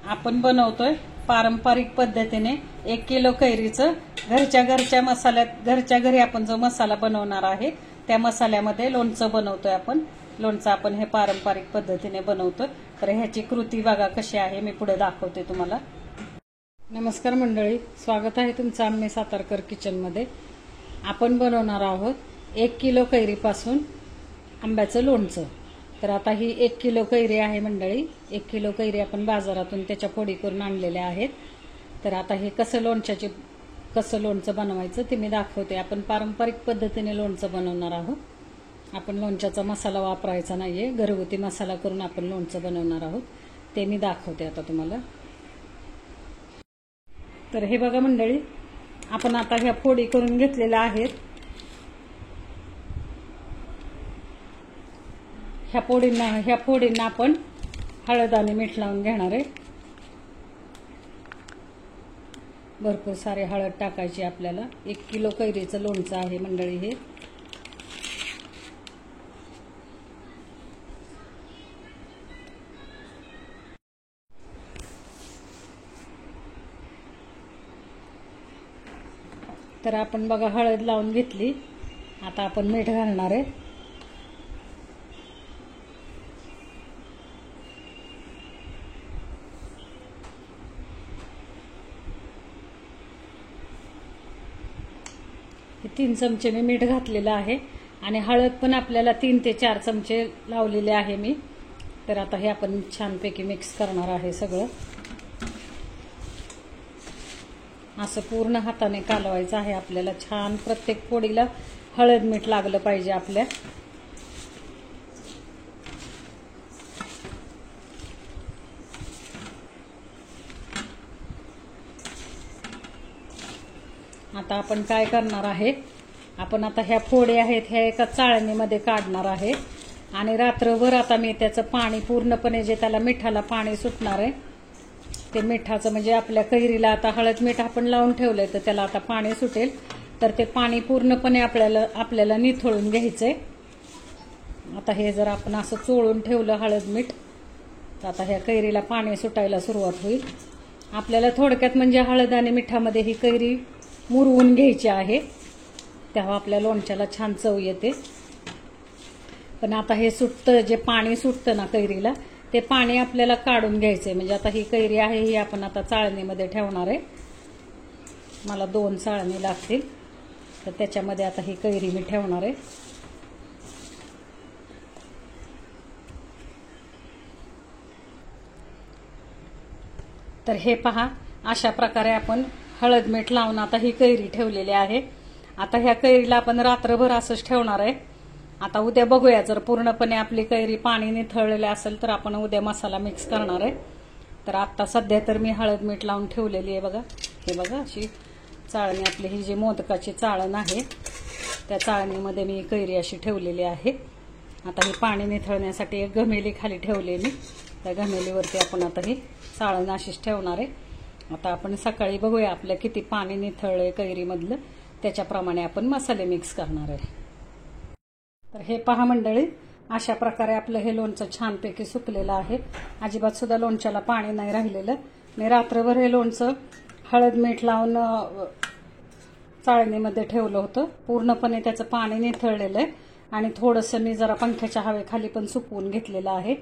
आपण बनवतोय पारंपरिक पद्धतीने 1 किलो कैरीचं घरच्या मसाल्यात घरच्या घरी आपण जो मसाला बनवणार आहे त्या मसाल्यामध्ये लोणचं बनवतोय आपण। लोणचं आपण हे पारंपरिक पद्धतीने बनवतोय। तर ह्याची कृती बघा कशी आहे, मी पुढे दाखवते तुम्हाला। नमस्कार मंडळी, स्वागत आहे तुमचं आम्ही सातारकर किचन मध्ये। आपण बनवणार आहोत 1 किलो कैरीपासून आंब्याचं लोणचं। तर आता ही 1 किलो कैरी आहे मंडळी। 1 किलो कैरी आपण बाजारातून त्याच्या फोडी करून आणलेल्या आहेत। तर आता हे कसं लोणचं बनवायचं ते मी दाखवते। आपण पारंपरिक पद्धतीने लोणचं बनवणार आहोत। आपण लोणच्याचा मसाला वापरायचा नाहीये, घरगुती मसाला करून आपण लोणचं बनवणार आहोत, ते मी दाखवते आता तुम्हाला। तर हे बघा मंडळी, आपण आता ह्या फोडी करून घेतलेल्या आहेत। ह्या फोडींना आपण हळद आणि मीठ लावून घेणार आहे। भरपूर सारे हळद टाकायची आपल्याला। 1 किलो कैरीचं लोणचं आहे मंडळी हे। तर आपण बघा हळद लावून घेतली, आता आपण मीठ घालणार आहे। हे 3 चमचे मी मीठ घातलेलं आहे आणि हळद पण आपल्याला 3 ते 4 चमचे लावलेले आहे मी। तर आता हे आपण छानपैकी मिक्स करणार आहे सगळं। असं पूर्ण हाताने कालवायचं आहे आपल्याला। छान प्रत्येक फोडीला हळद मीठ लागलं पाहिजे आपल्या। आता आपण काय करणार आहे, आपण आता ह्या फोडी आहेत ह्या एका चाळणीमध्ये काढणार आहे आणि रात्रभर आता मी त्याचं पाणी पूर्णपणे जे त्याला मिठाला पाणी सुटणार आहे ते मिठाचं, म्हणजे आपल्या कैरीला आता हळद मीठ आपण लावून ठेवलंय तर त्याला आता पाणी सुटेल। तर ते पाणी पूर्णपणे आपल्याला निथळून घ्यायचंय। आता हे जर आपण असं चोळून ठेवलं हळद मीठ तर आता ह्या कैरीला पाणी सुटायला सुरुवात होईल। आपल्याला थोडक्यात म्हणजे हळद आणि मिठामध्ये ही कैरी मुरवून घ्यायची आहे, तेव्हा आपल्या लोणच्याला छान चव येते। पण आता हे सुटतं, जे पाणी सुटतं ना कैरीला, ते पाणी आपल्याला काढून घ्यायचंय। म्हणजे आता ही कैरी आहे ही आपण आता चाळणीमध्ये ठेवणार आहे। मला 2 चाळणी लागतील, तर त्याच्यामध्ये आता ही कैरी मी ठेवणार आहे। तर हे पहा, अशा प्रकारे आपण हळद मीठ लावून आता ही कैरी ठेवलेली आहे। आता ह्या कैरीला आपण रात्रभर असंच ठेवणार आहे। आता उद्या बघूया, जर पूर्णपणे आपली कैरी पाणी निथळलेलं असेल तर आपण उद्या मसाला मिक्स करणार आहे। तर आता सध्या तर मी हळद मीठ लावून ठेवलेली आहे बघा। हे बघा, अशी चाळणी, आपली ही जी मोदकाची चाळण आहे त्या चाळणीमध्ये मी कैरी अशी ठेवलेली आहे। आता ही पाणी निथळण्यासाठी एक घमेली खाली ठेवलेली, त्या घमेलीवरती आपण आता ही चाळण अशीच ठेवणार आहे। आता आपण सकाळी बघूया आपल्या किती पाणी निथळलंय कैरीमधलं, त्याच्याप्रमाणे आपण मसाले मिक्स करणार आहे। तर हे पहा मंडळी, अशा प्रकारे आपलं हे लोणचं छानपैकी सुकलेलं आहे। अजिबात सुद्धा लोणच्याला पाणी नाही राहिलेलं। मी रात्रभर हे लोणचं हळद मीठ लावून चाळणीमध्ये ठेवलं होतं। पूर्णपणे त्याचं पाणी निथळलेलं आहे आणि थोडंसं मी जरा पंख्याच्या हवेखाली पण सुकवून घेतलेलं आहे।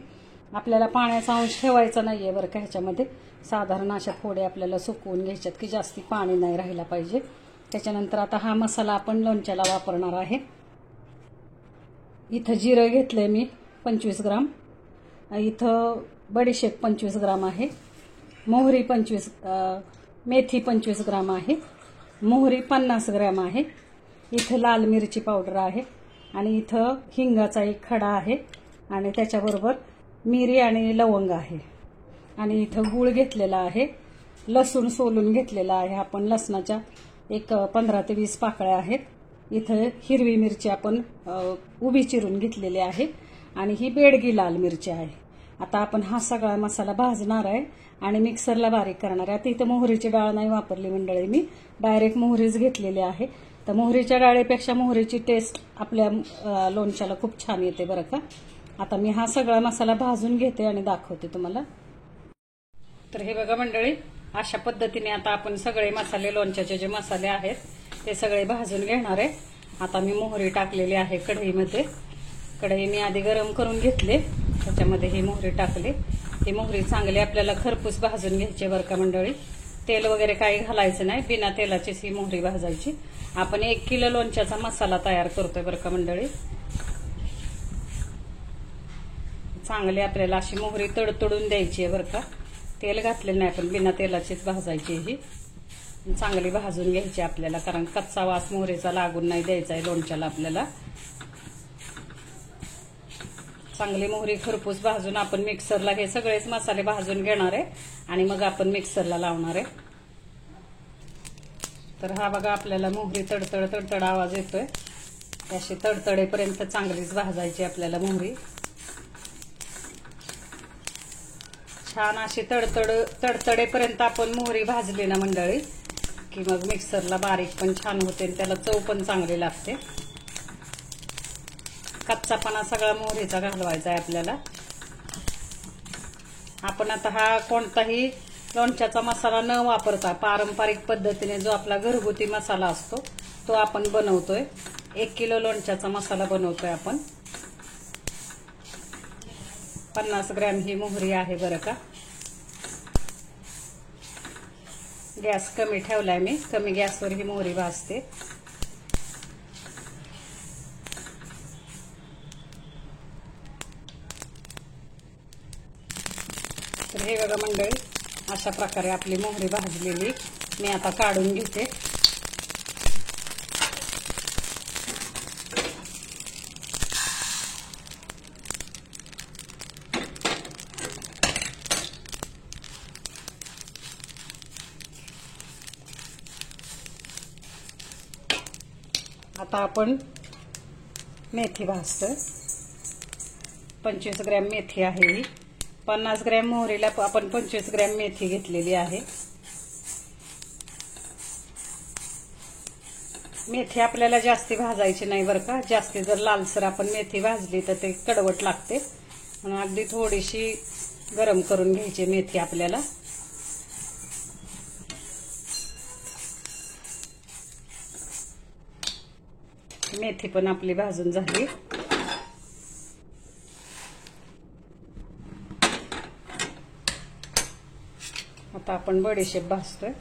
आपल्याला पाण्याचा अंश ठेवायचा नाहीये बरं का ह्याच्यामध्ये। साधारण अशा फोडी आपल्याला सुकवून घ्यायच्यात की जास्ती पाणी नाही राहिला पाहिजे। त्याच्यानंतर आता हा मसाला आपण लोणच्याला वापरणार आहे। इथं जिरं घेतलंय मी 25 ग्राम, इथं बडीशेप 25 ग्राम आहे, मोहरी मेथी 25 ग्राम आहे, मोहरी 50 ग्राम आहे, इथं लाल मिरची पावडर आहे आणि इथं हिंगाचा एक खडा आहे आणि त्याच्याबरोबर मिरी आणि लवंग आहे आणि इथं गूळ घेतलेला आहे। लसूण सोलून घेतलेला आहे आपण, लसणाच्या एक 15 ते 20 पाकळ्या आहेत। इथं हिरवी मिरची आपण उभी चिरून घेतलेली आहे आणि ही बेडगी लाल मिरची आहे। आता आपण हा सगळा मसाला भाजणार आहे आणि मिक्सरला बारीक करणार आहे। आता इथं मोहरीची डाळ नाही वापरली मंडळी, मी डायरेक्ट मोहरीच घेतलेली आहे। तर मोहरीच्या डाळीपेक्षा मोहरीची टेस्ट आपल्या लोणच्याला खूप छान येते बरं का। आता मी हा सगळा मसाला भाजून घेते आणि दाखवते तुम्हाला। तर हे बघा मंडळी, अशा पद्धतीने आता आपण सगळे मसाले, लोणच्याचे जे मसाले आहेत ते सगळे भाजून घेणार आहे. आता मी मोहरी टाकलेली आहे कढईमध्ये. कढई मी आधी गरम करून घेतले, त्याच्यामध्ये ही मोहरी टाकली. ही मोहरी चांगली आपल्याला खरपूस भाजून घ्यायची बरं का मंडळी. तेल वगैरे काही घालायचं नाही, बिना तेलाचीच ही मोहरी भाजायची. आपण 1 किलो लोणच्याचा मसाला तयार करतोय बरं का मंडळी. चांगली आपल्याला अशी मोहरी तडतडून द्यायची आहे बरं का. तेल घातलेलं नाही, पण बिना तेलाचीच भाजायची. ही चांगली भाजून घ्यायची आपल्याला, कारण कच्चा वास मोहरीचा लागून नाही द्यायचा आहे लोणच्याला आपल्याला. चांगली मोहरी खरपूस भाजून आपण मिक्सरला हे सगळेच मसाले भाजून घेणार आहे आणि मग आपण मिक्सरला लावणार आहे. तर हा बघा, आपल्याला मोहरी तडतड तडतड आवाज येतोय. अशी तडतडेपर्यंत चांगलीच भाजायची आपल्याला मोहरी. छान अशी तडतडेपर्यंत आपण मोहरी भाजली ना मंडळी, की मग मिक्सरला बारीक पण छान होते आणि त्याला चव पण चांगली लागते. कच्चापणा सगळा मोहरीचा घालवायचा आहे आपल्याला. आपण आता हा कोणताही लोणच्याचा मसाला न वापरता पारंपरिक पद्धतीने जो आपला घरगुती मसाला असतो तो आपण बनवतोय. 1 किलो लोणच्याचा मसाला बनवतोय आपण. 50 ग्रॅम ही मोहरी आहे बरं का. गॅस कमी ठेवलाय मी, कमी गॅसवर ही मोहरी भाजते. तर हे बघा मंडळी, अशा प्रकारे आपली मोहरी भाजलेली मी आता काढून घेते. आता आपण मेथी भाजतोय. 25 ग्रॅम मेथी आहे ही. 50 ग्रॅम मोहरीला आपण 25 ग्रॅम मेथी घेतलेली आहे. मेथी आपल्याला जास्ती भाजायची नाही बरं का. जास्ती जर लालसर आपण मेथी भाजली तर ते कडवट लागते, म्हणून अगदी थोडीशी गरम करून घ्यायची मेथी आपल्याला. मेथी पण आपली भाजून झाली. आता आपण बडीशेप भाजतोय.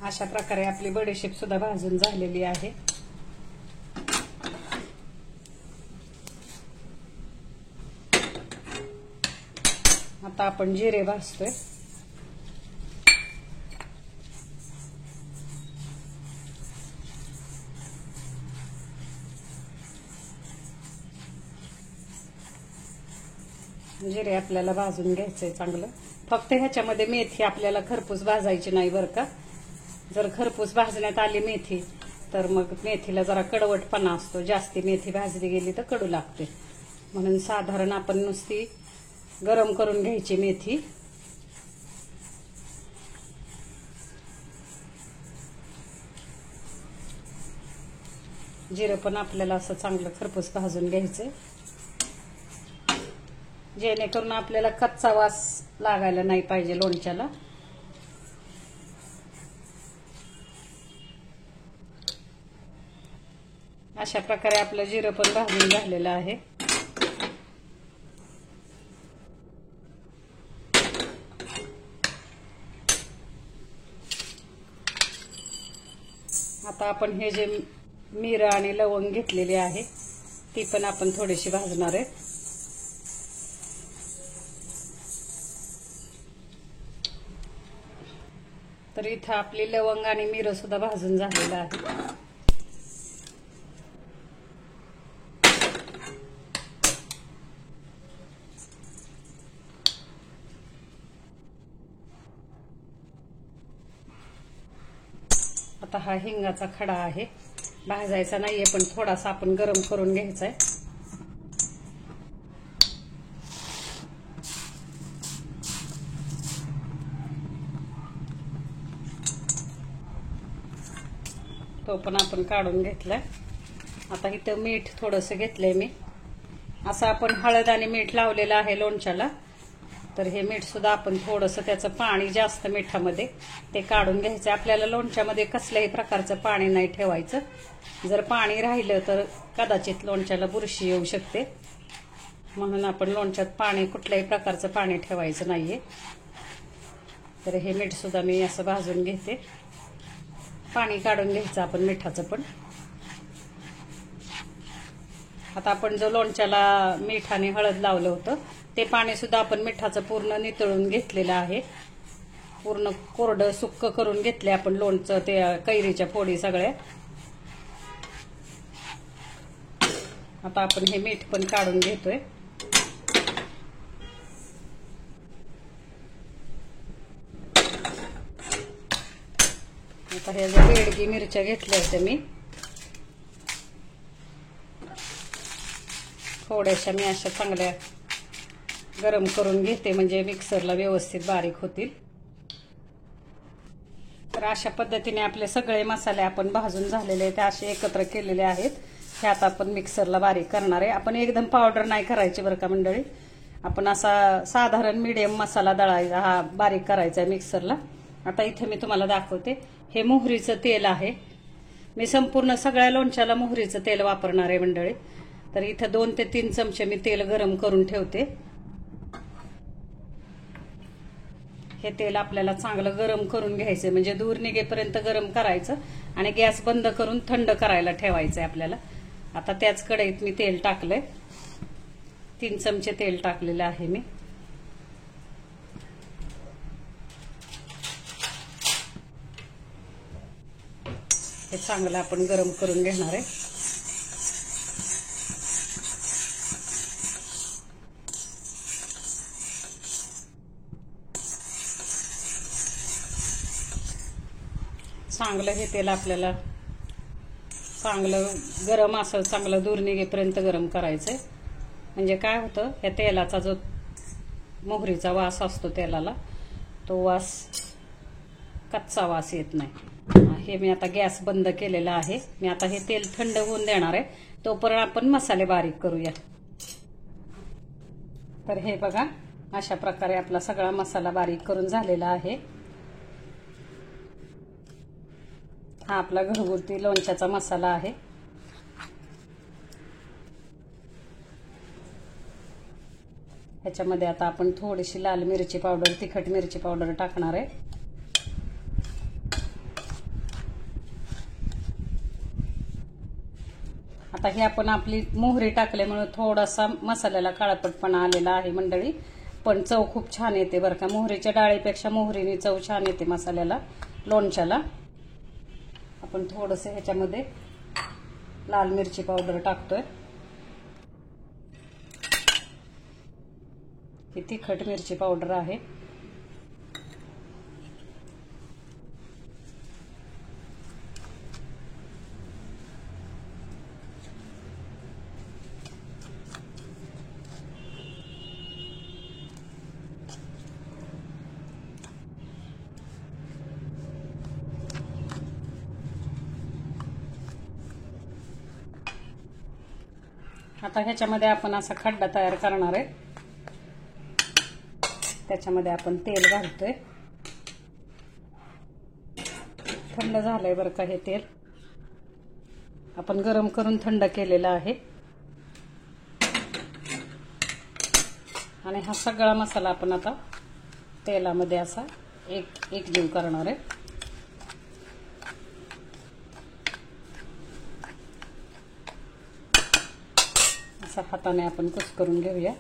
अशा प्रकारे आपली बडीशेप सुद्धा भाजून झालेली आहे. आता आपण जिरे भाजतोय. जिरे आपल्याला भाजून घ्यायचंय चांगलं. फक्त ह्याच्यामध्ये मेथी आपल्याला खरपूस भाजायची नाही बरं का. जर खरपूस भाजण्यात आली मेथी तर मग मेथीला जरा कडवटपणा असतो. जास्ती मेथी भाजली गेली तर कडू लागते, म्हणून साधारण आपण नुसती गरम करून घ्यायची मेथी. जिरं पण आपल्याला असं चांगलं खरपूस भाजून घ्यायचंय, जेणेकरून आपल्याला कच्चा वास लागायला नाही पाहिजे लोणच्याला. अशा प्रकारे आपलं जिरं पण भाजून झालेलं आहे. आता आपण हे जे मिरं आणि लवंग घेतलेली आहे ती पण आपण थोडीशी भाजणार आहे. तर इथं आपली लवंग आणि मिरं सुद्धा भाजून झालेलं आहे. आता हा हिंगाचा खडा आहे, भाजायचा नाहीये पण थोडासा आपण गरम करून घ्यायचा आहे. तो पण आपण काढून घेतलाय. आता इथं मीठ थोडंसं घेतलंय मी. असं आपण हळद आणि मीठ लावलेलं आहे लोणच्याला, तर हे मीठ सुद्धा आपण थोडंसं त्याचं पाणी जास्त मिठामध्ये ते काढून घ्यायचं. आपल्याला लोणच्यामध्ये कसल्याही प्रकारचं पाणी नाही ठेवायचं. जर पाणी राहिलं तर कदाचित लोणच्याला बुरशी येऊ शकते, म्हणून आपण लोणच्यात पाणी कुठल्याही प्रकारचं पाणी ठेवायचं नाहीये. तर हे मीठ सुद्धा मी असं भाजून घेते. पाणी काढून घ्यायचं आपण मिठाचं पण. आता आपण जो लोणच्याला मीठ आणि हळद लावलं होतं ते पाणी सुद्धा आपण मिठाचं पूर्ण नितळून घेतलेलं आहे. पूर्ण कोरडं सुक्क करून घेतले आपण लोणचं, ते कैरीच्या फोडी सगळ्या. आता आपण हे मीठ पण काढून घेतोय. आता ह्या ज्या बेडगी मिरच्या घेतल्या होत्या मी, थोड्याशा मी अशा चांगल्या गरम करून घेते, म्हणजे मिक्सरला व्यवस्थित बारीक होतील. तर अशा पद्धतीने आपले सगळे मसाले आपण भाजून झालेले आहेत, असे एकत्र केलेले आहेत. हे आता आपण मिक्सरला बारीक करणार आहे. आपण एकदम पावडर नाही करायची बरं का मंडळी. आपण असा साधारण मीडियम मसाला दळायचा, हा बारीक करायचा आहे मिक्सरला. आता इथे मी तुम्हाला दाखवते. हे मोहरीचं तेल आहे. मी संपूर्ण सगळ्या लोणच्याला मोहरीचं तेल वापरणार आहे मंडळी. तर इथं 2 ते 3 चमचे मी तेल गरम करून ठेवते. हे तेल आपल्याला चांगलं गरम करून घ्यायचं, म्हणजे दूर निघेपर्यंत गरम करायचं आणि गॅस बंद करून थंड करायला ठेवायचंय आपल्याला. आता त्याच कढईत मी तेल टाकलंय. 3 चमचे तेल टाकलेलं आहे मी. हे चांगलं आपण गरम करून घेणार आहे. चांगलं हे तेल आपल्याला चांगलं गरम असं चांगलं दूर निघेपर्यंत गरम करायचंय. म्हणजे काय होतं, या तेलाचा जो मोहरीचा वास असतो तेलाला, तो वास कच्चा वास येत नाही. हे मी आता गॅस बंद केलेला आहे. मी आता हे तेल थंड होऊन देणार आहे. तोपर्यंत आपण मसाले बारीक करूया. तर हे बघा, अशा प्रकारे आपला सगळा मसाला बारीक करून झालेला आहे. हा आपला घरगुती लोणच्याचा मसाला आहे. ह्याच्यामध्ये आता आपण थोडीशी लाल मिरची पावडर, तिखट मिरची पावडर टाकणार आहे. आता हे आपण आपली मोहरी टाकल्यामुळे थोडासा मसाल्याला काळपटपणा आलेला आहे मंडळी, पण चव खूप छान येते बरं का. मोहरीच्या डाळीपेक्षा मोहरीने चव छान येते मसाल्याला, लोणच्याला. आपण थोडंसं ह्याच्यामध्ये लाल मिरची पावडर टाकतोय. ही तिखट मिरची पावडर आहे. आता ह्याच्यामध्ये आपण असा खड्डा तयार करणार आहे. त्याच्यामध्ये आपण तेल घालतोय. थंड झालंय बरं का हे तेल. आपण गरम करून थंड केलेलं आहे. आणि हा सगळा मसाला आपण आता तेलामध्ये असा एकजीव करणार आहे. असा हाताने आपण कुस्करून घेऊया.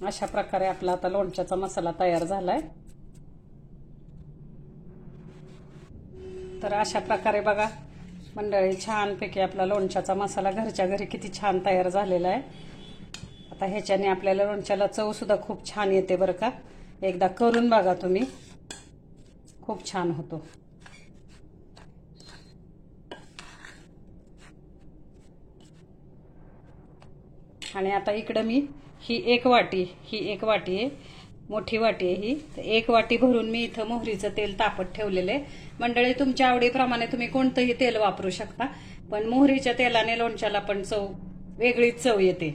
अशा प्रकारे आपला आता लोणच्याचा मसाला तयार झालाय. तर अशा प्रकारे बघा मंडळी, छानपैकी आपला लोणच्याचा मसाला घरच्या घरी किती छान तयार झालेला आहे. आता ह्याच्याने आपल्याला लोणच्याला चव सुद्धा खूप छान येते बरं का. एकदा करून बघा तुम्ही, खूप छान होतो. आणि आता इकडं मी ही एक वाटी आहे, मोठी वाटी आहे ही. तर एक वाटी भरून मी इथं मोहरीचं तेल तापत ठेवलेलं आहे. मंडळी, तुमच्या आवडीप्रमाणे तुम्ही कोणतंही तेल वापरू शकता, पण मोहरीच्या तेलाने लोणच्याला पण वेगळीच चव येते.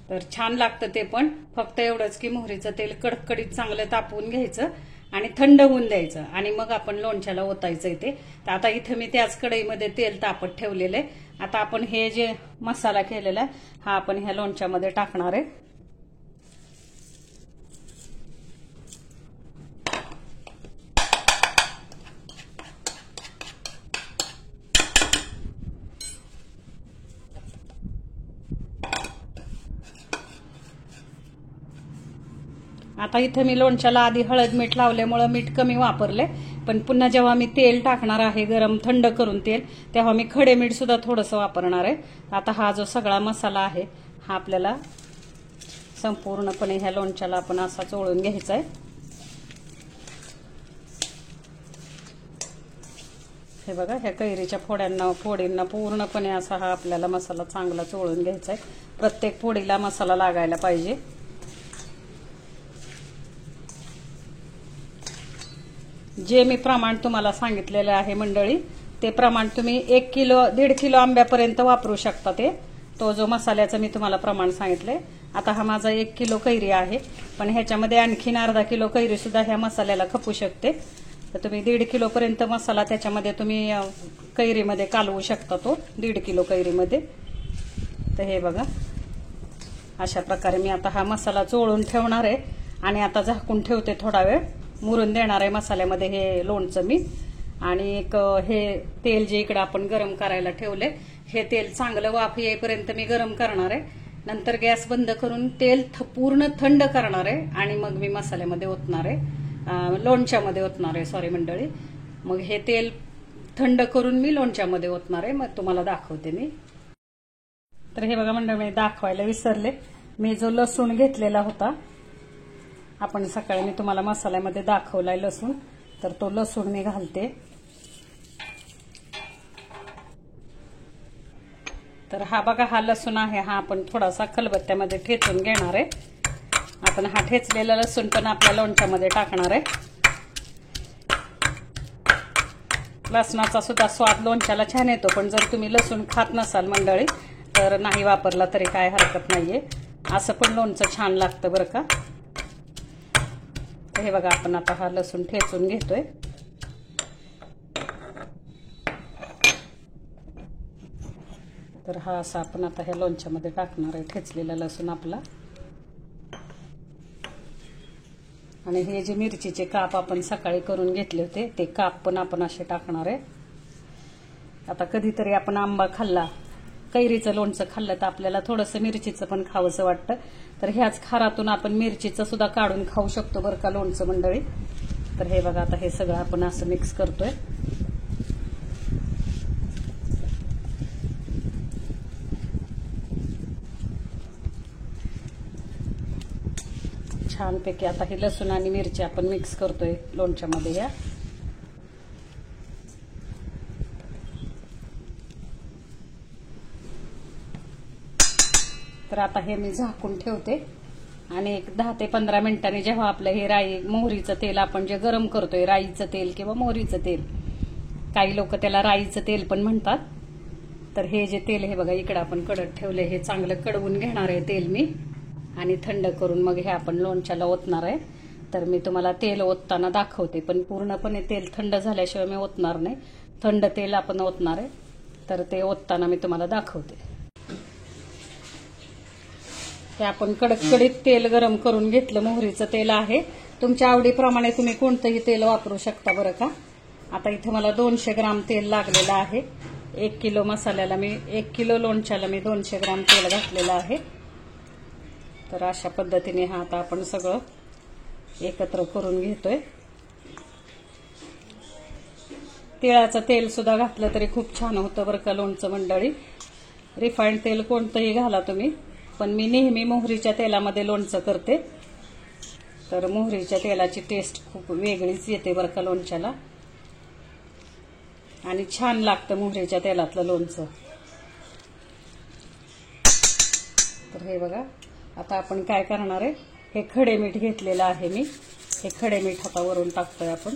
तर छान लागतं ते पण. फक्त एवढंच की मोहरीचं तेल कडकडीत चांगलं तापवून घ्यायचं आणि थंड होऊन द्यायचं आणि मग आपण लोणच्याला ओतायचं ते. तर आता इथं मी त्याच कढईमध्ये तेल तापत ठेवलेलं आहे. आता आपण हे जे मसाला केलेला आहे हा आपण ह्या लोणच्यामध्ये टाकणार आहे. आता इथे मी लोणच्याला आधी हळद मीठ लावल्यामुळे मीठ कमी वापरले, पण पुन्हा जेव्हा मी तेल टाकणार आहे गरम थंड करून तेल, तेव्हा मी खडे मीठ सुद्धा थोडंसं वापरणार आहे. आता हा जो सगळा मसाला आहे हा आपल्याला संपूर्णपणे ह्या लोणच्याला आपण असा चोळून घ्यायचा आहे. हे बघा, ह्या कैरीच्या फोडींना पूर्णपणे असा हा आपल्याला मसाला चांगला चोळून घ्यायचा आहे. प्रत्येक फोडीला मसाला लागायला पाहिजे. जे मी प्रमाण तुम्हाला सांगितलेलं आहे मंडळी, ते प्रमाण तुम्ही 1-1.5 किलो आंब्यापर्यंत वापरू शकता. तो जो मसाल्याचं मी तुम्हाला प्रमाण सांगितलंय. आता हा माझा 1 किलो कैरी आहे, पण ह्याच्यामध्ये आणखीन अर्धा किलो कैरी सुद्धा ह्या मसाल्याला खपू शकते. तर तुम्ही 1.5 किलो पर्यंत मसाला त्याच्यामध्ये तुम्ही कैरीमध्ये कालवू शकता, तो 1.5 किलो कैरीमध्ये. तर हे बघा, अशा प्रकारे मी आता हा मसाला चोळून ठेवणार आहे आणि आता झाकून ठेवते. थोडा वेळ मुरून देणार आहे मसाल्यामध्ये हे लोणचं मी. आणि हे तेल जे इकडे आपण गरम करायला ठेवले, हे तेल चांगलं वाफ येईपर्यंत मी गरम करणार आहे. नंतर गॅस बंद करून तेल पूर्ण थंड करणार आहे आणि मग मी मसाल्यामध्ये ओतणार आहे, लोणच्यामध्ये ओतणार आहे, सॉरी मंडळी. मग हे तेल थंड करून मी लोणच्यामध्ये ओतणार आहे, मग तुम्हाला दाखवते मी. तर हे बघा मंडळी, मी दाखवायला विसरले. मी जो लसूण घेतलेला होता, आपण सकाळी मी तुम्हाला मसाल्यामध्ये दाखवलाय लसूण, तर तो लसूण मी घालते. तर हा बघा, हा लसूण आहे, हा आपण थोडासा खलबत्त्यामध्ये ठेचून घेणार आहे. आपण हा ठेचलेला लसूण पण आपल्या लोणच्यामध्ये टाकणार आहे. लसणाचा सुद्धा स्वाद लोणच्याला छान येतो, पण जर तुम्ही लसूण खात नसाल मंडळी तर नाही वापरला तरी काय हरकत नाहीये. असं पण लोणचं छान लागतं बरं का. हे बघा, आपण आता हा लसूण ठेचून घेतोय. तर हा असा आपण आता ह्या लोणच्यामध्ये टाकणार आहे, ठेचलेला लसूण आपला. आणि हे जे मिरचीचे काप आपण सकाळी करून घेतले होते, ते काप पण आपण असे टाकणार आहे. आता कधीतरी आपण आंबा खाल्ला, कैरीचं लोणचं खाल्लं, तर आपल्याला थोडंसं मिरचीचं पण खावंसं वाटतं. तर ह्याच खारातून आपण मिरचीचं सुद्धा काढून खाऊ शकतो बरं का लोणचं मंडळी. तर हे बघा, आता हे सगळं आपण असं मिक्स करतोय. छानपैकी आता हे लसूण आणि मिरची आपण मिक्स करतोय लोणच्यामध्ये या. तर आता हे मी झाकून ठेवते आणि एक 10 ते 15 मिनिटांनी जेव्हा आपलं हे मोहरीचं तेल आपण जे गरम करतोय, राईचं तेल किंवा मोहरीचं तेल, काही लोक त्याला राईचं तेल पण म्हणतात. तर हे जे तेल हे बघा इकडे आपण कडत ठेवले, हे चांगलं कडवून घेणार आहे तेल मी आणि थंड करून मग हे आपण लोणच्याला ओतणार आहे. तर मी तुम्हाला तेल ओतताना दाखवते, पण पूर्णपणे तेल थंड झाल्याशिवाय मी ओतणार नाही. थंड तेल आपण ओतणार आहे, तर ते ओतताना मी तुम्हाला दाखवते. हे आपण कडकडीत तेल गरम करून घेतलं, मोहरीचं तेल आहे. तुमच्या आवडीप्रमाणे तुम्ही कोणतंही तेल वापरू शकता बरं का. आता इथे मला 200 ग्राम तेल लागलेलं आहे. 1 किलो मसाल्याला 1 किलो लोणच्याला मी 200 ग्राम तेल घातलेलं आहे. तर अशा पद्धतीने हा आता आपण सगळं एकत्र करून घेतोय. तिळाचं तेल सुद्धा घातलं तरी खूप छान होतं बरं का लोणचं मंडळी. रिफाईंड तेल कोणतंही घाला तुम्ही, पण मी नेहमी मोहरीच्या तेलामध्ये लोणचं करते. तर मोहरीच्या तेलाची टेस्ट खूप वेगळीच येते बरं का लोणच्याला, आणि छान लागतं मोहरीच्या तेलातलं लोणचं. तर हे बघा, आता आपण काय करणार आहे, हे खडे मीठ घेतलेलं आहे मी. हे खडे मीठ आता वरून टाकतोय आपण.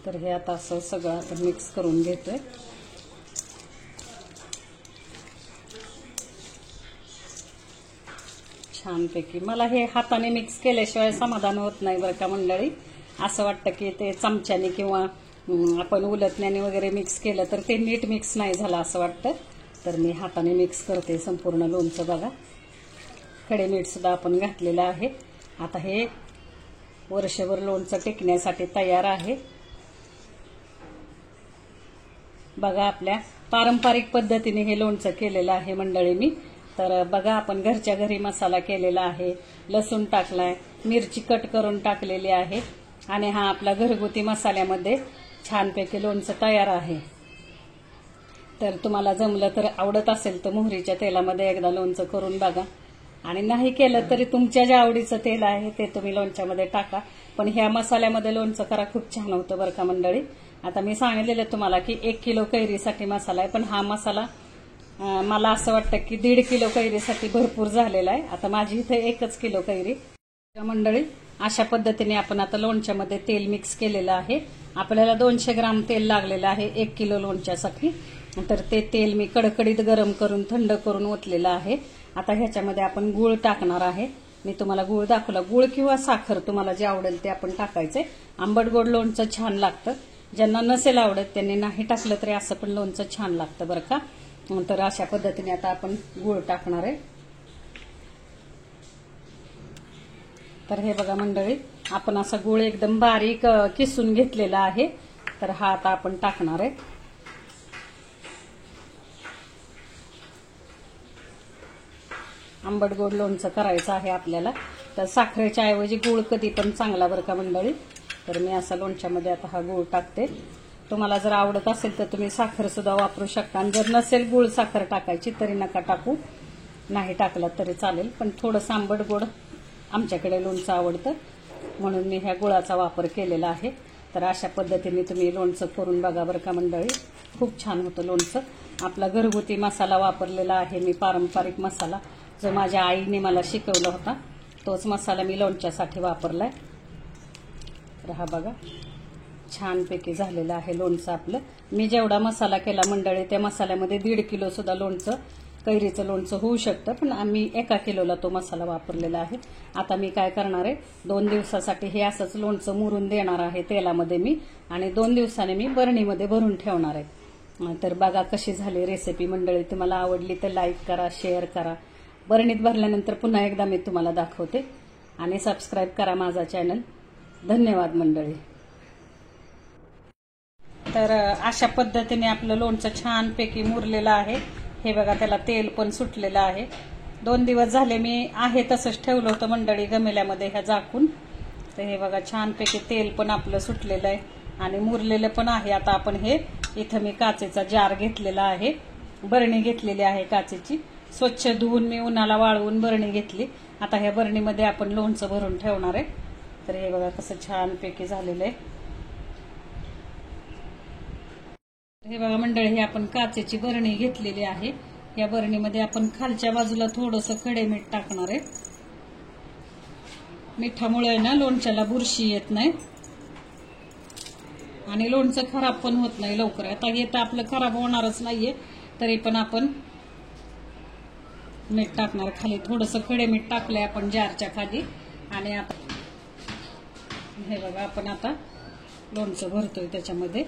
तर हे आता असं सगळं आपण मिक्स करून घेतोय. छानपैकी. मला हे हाताने मिक्स केल्याशिवाय समाधान होत नाही बरं का मंडळी. असं वाटतं की ते चमच्याने किंवा आपण उलटण्याने वगैरे मिक्स केलं तर ते नीट मिक्स नाही झालं असं वाटतं. तर मी हाताने मिक्स करते संपूर्ण लोणचं. बघा, खडे मीठ सुद्धा आपण घातलेलं आहे. आता हे वर्षभर लोणचं टिकण्यासाठी तयार आहे. बघा, आपल्या पारंपरिक पद्धतीने हे लोणचं केलेलं आहे मंडळी मी. तर बघा, आपण घरच्या घरी मसाला केलेला आहे, लसूण टाकलाय, मिरची कट करून टाकलेली आहे, आणि हा आपला घरगुती मसाल्यामध्ये छानपैकी लोणचं तयार आहे. तर तुम्हाला जमलं तर, आवडत असेल तर मोहरीच्या तेलामध्ये एकदा लोणचं करून बघा, आणि नाही केलं तरी तुमच्या ज्या आवडीचं तेल आहे ते तुम्ही लोणच्यामध्ये टाका. पण ह्या मसाल्यामध्ये लोणचं करा, खूप छान होतं बरं का मंडळी. आता मी सांगितलेलं तुम्हाला की 1 किलो कैरीसाठी मसाला आहे, पण हा मसाला मला असं वाटतं की 1.5 किलो कैरीसाठी भरपूर झालेला आहे. आता माझी इथे 1 किलो कैरी मंडळी. अशा पद्धतीने आपण आता लोणच्यामध्ये तेल मिक्स केलेलं आहे. आपल्याला 200 ग्राम तेल लागलेलं आहे 1 किलो लोणच्यासाठी. तर ते तेल मी कडकडीत गरम करून थंड करून ओतलेलं आहे. आता ह्याच्यामध्ये आपण गूळ टाकणार आहे. मी तुम्हाला गूळ दाखवला. गूळ किंवा साखर तुम्हाला जे आवडेल ते आपण टाकायचे. आंबट गोड लोणचं छान लागतं. ज्यांना नसेल आवडत त्यांनी नाही टाकलं तरी असं पण लोणचं छान लागतं बरं का. तर अशा पद्धतीने आता आपण गूळ टाकणार आहे. तर हे बघा मंडळी, आपण असा गूळ एकदम बारीक किसून घेतलेला आहे. तर हा आता आपण टाकणार आहे. आंबट गोड लोणचं करायचं आहे आपल्याला, तर साखरेच्या ऐवजी गूळ कधी पण चांगला बरं का मंडळी. तर मी असा लोणच्यामध्ये आता हा गूळ टाकते. तुम्हाला जर आवडत असेल तर तुम्ही साखर सुद्धा वापरू शकता, आणि जर नसेल गूळ साखर टाकायची तरी नका टाकू, नाही टाकला तरी चालेल. पण थोडंसं आंबट गोड आमच्याकडे लोणचं आवडतं म्हणून मी ह्या गुळाचा वापर केलेला आहे. तर अशा पद्धतीने तुम्ही लोणचं करून बघा बरं का मंडळी, खूप छान होतं लोणचं. आपला घरगुती मसाला वापरलेला आहे मी, पारंपरिक मसाला जो माझ्या आईने मला शिकवला होता, तोच मसाला मी लोणच्यासाठी वापरलाय. तर हा बघा, छानपैकी झालेलं आहे लोणचं आपलं. मी जेवढा मसाला केला मंडळी, त्या मसाल्यामध्ये 1.5 किलो सुद्धा लोणचं, कैरीचं लोणचं होऊ शकतं, पण आम्ही 1 किलोला तो मसाला वापरलेला आहे. आता मी काय करणार आहे, 2 दिवसासाठी हे असंच लोणचं मुरून देणार आहे तेलामध्ये मी, आणि 2 दिवसाने मी बरणीमध्ये भरून ठेवणार आहे. तर बघा कशी झाली रेसिपी मंडळी. तुम्हाला आवडली तर लाईक करा, शेअर करा. बरणीत भरल्यानंतर पुन्हा एकदा मी तुम्हाला दाखवते, आणि सबस्क्राईब करा माझा चॅनल. धन्यवाद मंडळी. तर अशा पद्धतीने आपलं लोणचं छानपैकी मुरलेलं आहे. हे बघा, त्याला तेल पण सुटलेलं आहे. 2 दिवस झाले मी आहे तसंच ठेवलं होतं मंडळी गमेल्यामध्ये ह्या झाकून. तर हे बघा, छानपैकी तेल पण आपलं सुटलेलं आहे आणि मुरलेलं पण आहे. आता आपण हे इथं मी काचेचा जार घेतलेला आहे, बरणी घेतलेली आहे काचेची, स्वच्छ धुवून मी उन्हाला वाळवून बरणी घेतली. आता ह्या बरणीमध्ये आपण लोणचं भरून ठेवणार आहे. तर हे बघा कसं छानपैकी झालेलं आहे. हे बघा मंडळी, ही आपण काचेची बरणी घेतलेली आहे. या बरणीमध्ये आपण खालच्या बाजूला थोडंसं खडे मीठ टाकणार आहे. मिठामुळे ना लोणच्याला बुरशी येत नाही आणि लोणचं खराब पण होत नाही लवकर. आता हे तर आपलं खराब होणारच नाहीये, तरी पण आपण मीठ टाकणार. खाली थोडंसं खडे मीठ टाकलंय आपण जारच्या खाली. आणि आता हे बघा, आपण आता लोणचं भरतोय त्याच्यामध्ये.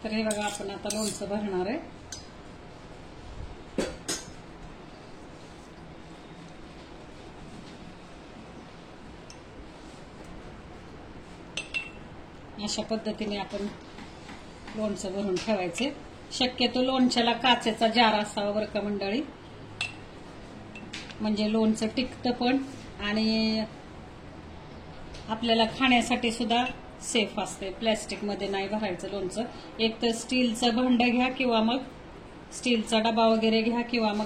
तर हे बघा, आपण आता लोणचं भरणार आहे. अशा पद्धतीने आपण लोणचं भरून ठेवायचे. शक्यतो लोणच्याला काचेचा जार असावा बरं का मंडळी, म्हणजे लोणचं टिकतं पण आणि आपल्याला खाण्यासाठी सुद्धा सेफ असते. प्लॅस्टिक मध्ये नाही भरायचं लोणचं. एक तर स्टीलचं भांडं घ्या किंवा मग स्टीलचा डबा वगैरे घ्या किंवा मग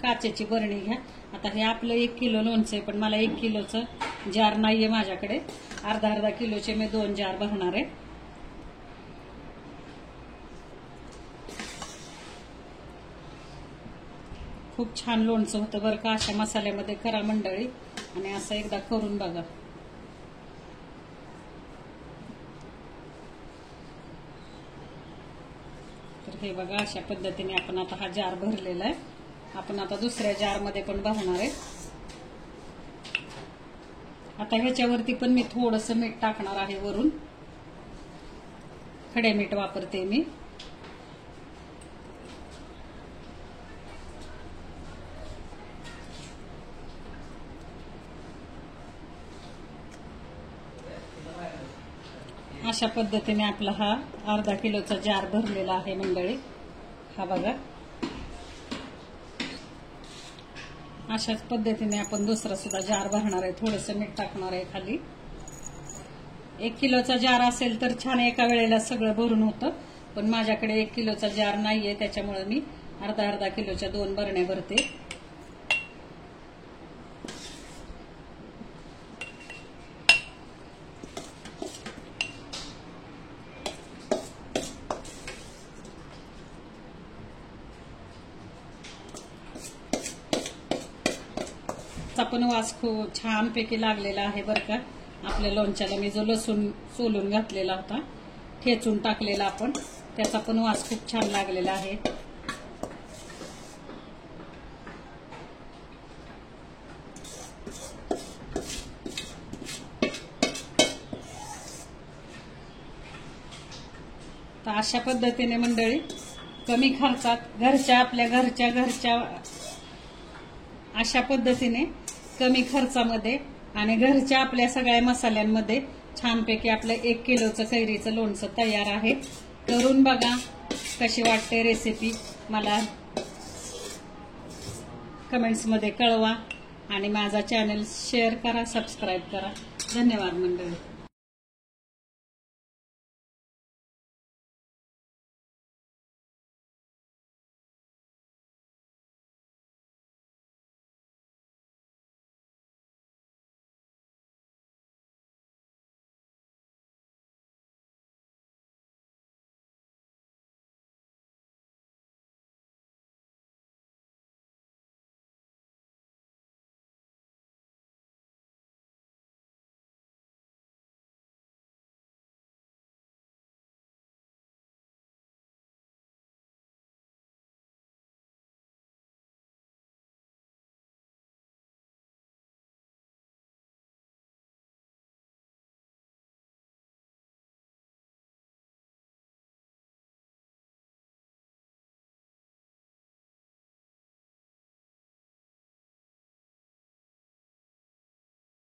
काचेची बरणी घ्या. आता हे आपलं 1 किलो लोणचं आहे, पण मला 1 किलोचं जार नाहीये माझ्याकडे. अर्धा किलोचे मी 2 जार भरणार आहे. खूप छान लोणचं होतं बरं का. अशा मसाल्यामध्ये करा मंडळी आणि असं एकदा करून बघा. तर हे बघा, अशा पद्धतीने आपण आता हा जार भरलेला आहे. आपण आता दुसऱ्या जार मध्ये पण भरणार आहे. आता ह्याच्यावरती पण मी थोडंसं मीठ टाकणार आहे वरून. खडे मीठ वापरते मी. अशा पद्धतीने आपला हा अर्धा किलोचा जार भरलेला आहे मंडळी. हा बघा, अशाच पद्धतीने आपण दुसरा सुद्धा जार भरणार आहे. थोडंसं मीठ टाकणार आहे खाली. 1 किलोचा जार असेल तर छान एका वेळेला सगळं भरून होतं, पण माझ्याकडे 1 किलोचा जार नाहीये, त्याच्यामुळे मी अर्धा किलोच्या 2 बरण्या भरते. पण वास खूप छान पैकी लागलेला आहे बरं का. आपल्या लोणच्याला मी जो लसूण सोलून घातलेला होता, ठेचून टाकलेला आपण, त्याचा पण वास खूप छान लागलेला आहे. तर अशा पद्धतीने मंडळी कमी खर्चात आपल्या घरच्या अशा पद्धतीने कमी खर्चामध्ये आणि घरच्या आपल्या सगळ्या मसाल्यांमध्ये छानपैकी आपलं 1 किलोचं कैरीचं लोणचं तयार आहे. करून बघा, कशी वाटते रेसिपी मला कमेंट्स मध्ये कळवा आणि माझा चॅनल शेअर करा, सबस्क्राईब करा. धन्यवाद मंडळी.